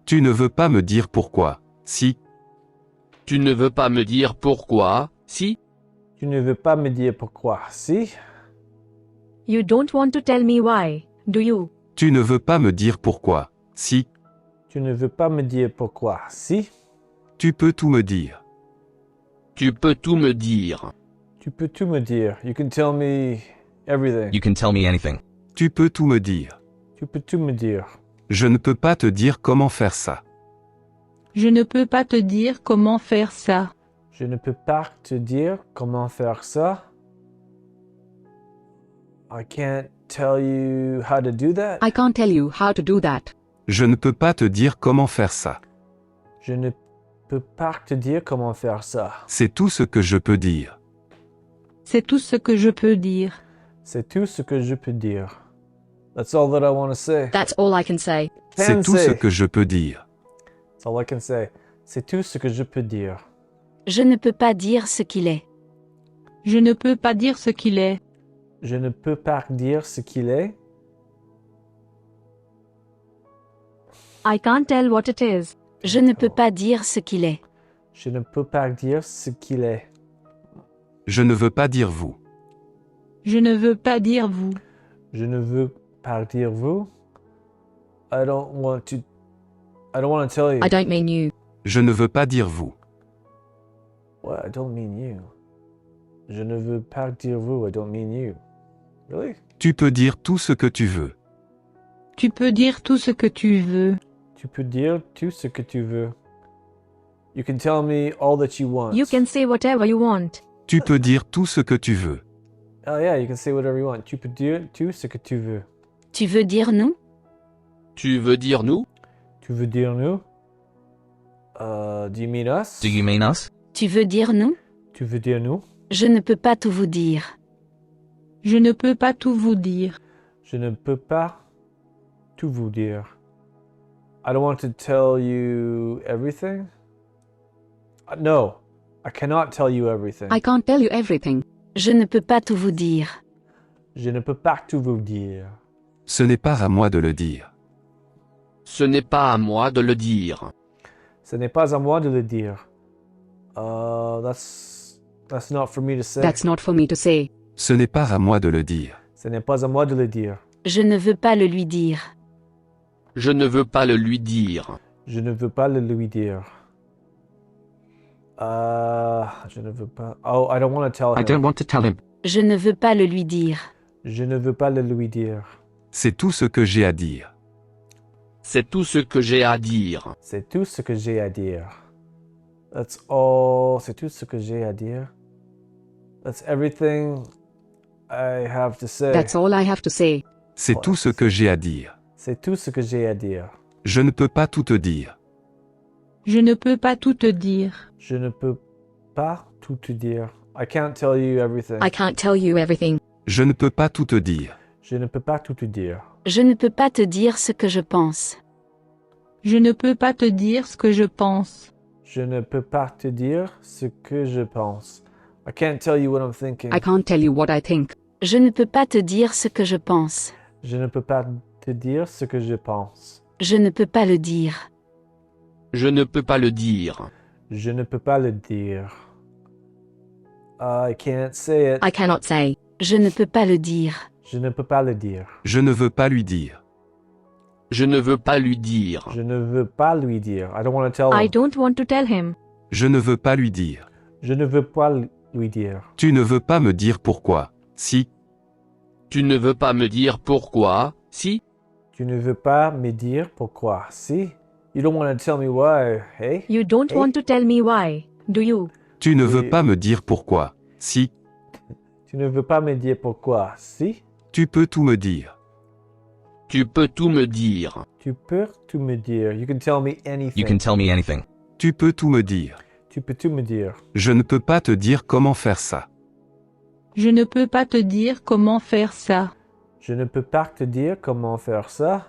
Tu ne veux pas me dire pourquoi, si. Tu ne veux pas me dire pourquoi, si. Tu ne veux pas me dire pourquoi, si? You don't want to tell me why, do you? Tu ne veux pas me dire pourquoi, si. Tu ne veux pas me dire pourquoi, si? Tu peux tout me dire. Tu peux tout me dire. Tu peux tout me dire. You can tell me everything. You can tell me anything. Tu peux tout me dire. Tu peux tout me dire. Je ne peux pas te dire comment faire ça. Je ne peux pas te dire comment faire ça. Je ne peux pas te dire comment faire ça. I can't tell you how to do that. I can't tell you how to do that. Je ne peux pas te dire comment faire ça. Je ne peux pas te dire comment faire ça. C'est tout ce que je peux dire. C'est tout ce que je peux dire. C'est tout ce que je peux dire. That's all that I want to say. That's all I can say. C'est tout ce que je peux dire. That's all I can say. C'est tout ce que je peux dire. Je ne peux pas dire ce qu'il est. Je ne peux pas dire ce qu'il est. Je ne peux pas dire ce qu'il est. I can't tell what it is. Je ne peux pas dire ce qu'il est. Je ne peux pas dire ce qu'il est. Je ne veux pas dire vous. Je ne veux pas dire vous. Je ne veux pas dire vous. I don't want to tell you. I don't mean you. Je ne veux pas dire vous. What? I don't mean you. Je ne veux pas dire vous. I don't mean you. Really? Tu peux dire tout ce que tu veux. Tu peux dire tout ce que tu veux. Tu peux dire tout ce que tu veux. You can tell me all that you want. You can say whatever you want. Tu peux dire tout ce que tu veux. Oh yeah, you can say whatever you want. Tu peux dire tout ce que tu veux. Tu veux dire nous? Tu veux dire nous? Tu veux dire nous? Do you mean us? Do you mean us? Tu veux dire nous? Tu veux dire nous? Je ne peux pas tout vous dire. Je ne peux pas tout vous dire. Je ne peux pas tout vous dire. I don't want to tell you everything. No, I cannot tell you everything. I can't tell you everything. Je ne peux pas tout vous dire. Je ne peux pas tout vous dire. Ce n'est pas à moi de le dire. Ce n'est pas à moi de le dire. Ce n'est pas à moi de le dire. That's not for me to say. That's not for me to say. Ce n'est pas à moi de le dire. Ce n'est pas à moi de le dire. Je ne veux pas le lui dire. Je ne veux pas le lui dire. Je ne veux pas le lui dire. Je ne veux pas. Oh, I don't want to tell him. I don't want to tell him. Je ne veux pas le lui dire. Je ne veux pas le lui dire. C'est tout ce que j'ai à dire. C'est tout ce que j'ai à dire. C'est tout ce que j'ai à dire. That's all. C'est tout ce que j'ai à dire. That's everything I have to say. That's all I have to say. C'est tout ce que j'ai à dire. C'est tout ce que j'ai à dire. Je ne peux pas tout te dire. Je ne peux pas tout te dire. Je ne peux pas tout te dire. I can't tell you everything. I can't tell you everything. Je ne peux pas tout te dire. Je ne peux pas tout te dire. Je ne peux pas te dire ce que je pense. Je ne peux pas te dire ce que je pense. Je ne peux pas te dire ce que je pense. I can't tell you what I'm thinking. I can't tell you what I think. Je ne peux pas te dire ce que je pense. Je ne peux pas te dire ce que je pense. Je ne peux pas le dire. Je ne peux pas le dire. Je ne peux pas le dire. I can't say it. I cannot say. Je ne peux pas le dire. Je ne peux pas le dire. Je ne veux pas lui dire. Je ne veux pas lui dire. Je ne veux pas lui dire. I don't want to tell I him. don't want to tell him. Je ne veux pas lui dire. Je ne veux pas lui dire. Tu ne veux pas me dire pourquoi. Si. Tu ne veux pas me dire pourquoi, si. Tu ne veux pas me dire pourquoi. Si. You don't want to tell me why. Hey? You don't want to tell me why, do you? Tu ne veux Oui. pas me dire pourquoi. Si. Tu ne veux pas me dire pourquoi. Si. Tu peux tout me dire. Tu peux tout me dire. Tu peux tout me dire. You can tell me anything. You can tell me anything. Tu peux tout me dire. Tu peux tout me dire. Je ne peux pas te dire comment faire ça. Je ne peux pas te dire comment faire ça. Je ne peux pas te dire comment faire ça.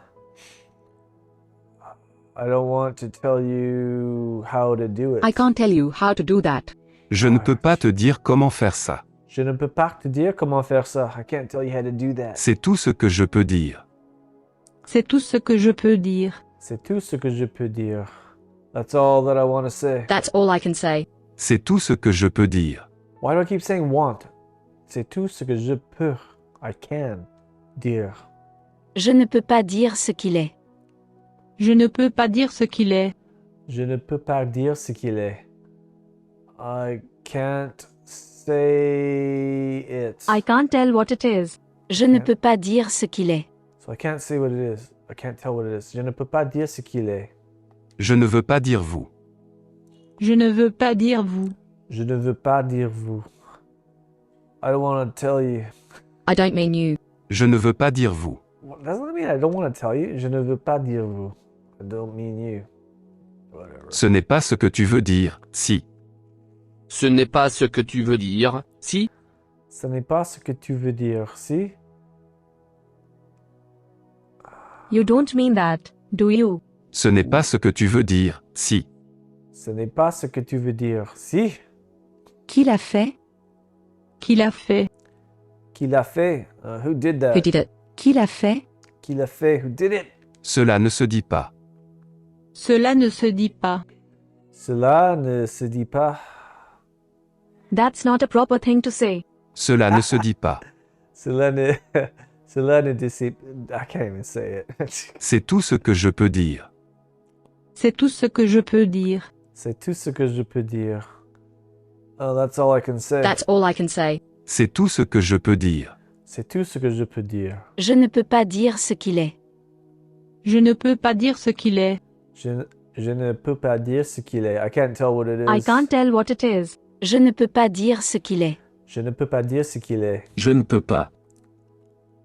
I don't want to tell you how to do it. I can't tell you how to do that. Je ne peux pas te dire comment faire ça. Je ne peux pas te dire comment faire ça. I can't tell you how to do that. C'est tout ce que je peux dire. C'est tout ce que je peux dire. C'est tout ce que je peux dire. That's all that I want to say. That's all I can say. C'est tout ce que je peux dire. Why do I keep saying want? C'est tout ce que je peux. I can. Dire. Je ne peux pas dire ce qu'il est. Je ne peux pas dire ce qu'il est. Je ne peux pas dire ce qu'il est. I can't say it. I can't tell what it is. Je ne peux pas dire ce qu'il est. So I can't say what it is. I can't tell what it is. Je ne peux pas dire ce qu'il est. Je ne veux pas dire vous. Je ne veux pas dire vous. Je ne veux pas dire vous. I don't want to tell you. I don't mean you. Je ne veux pas dire vous. What doesn't that mean I don't want to tell you? Je ne veux pas dire vous. I don't mean you. Whatever. Ce n'est pas ce que tu veux dire, si. Ce n'est pas ce que tu veux dire, si. Ce n'est pas ce que tu veux dire, si? You don't mean that, do you? Ce n'est pas ce que tu veux dire, si. Ce n'est pas ce que tu veux dire, si? Qui l'a fait? Qui l'a fait? Qui l'a fait? Who did that? Who did it? Qui l'a fait? Qui l'a fait? Who did it? Cela ne se dit pas. Cela ne se dit pas. Cela ne se dit pas. That's not a proper thing to say. Cela ne se dit pas. Cela ne... Cela ne décide... I can't even say it. C'est tout ce que je peux dire. C'est tout ce que je peux dire. C'est tout ce que je peux dire. Oh, that's all I can say. That's all I can say. C'est tout ce que je peux dire. C'est tout ce que je peux dire. Je ne peux pas dire ce qu'il est. Je ne peux pas dire ce qu'il est. Je ne peux pas dire ce qu'il est. I can't tell what it is. I can't tell what it is. Je ne peux pas dire ce qu'il est. Je ne peux pas dire ce qu'il est. Je ne peux pas.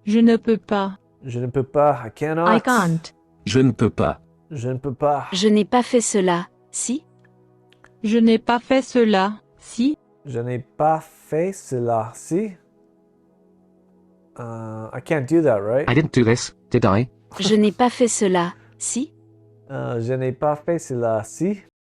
Je ne peux pas. Je ne peux pas. I cannot. I can't. Je ne peux pas. Je ne peux pas. Je n'ai pas fait cela. Si? Je n'ai pas fait cela. Si? Je n'ai pas fait cela. Si? I can't do that, right? I didn't do this, did I? Je n'ai pas fait cela. Si? Je n'ai pas fait cela. Si?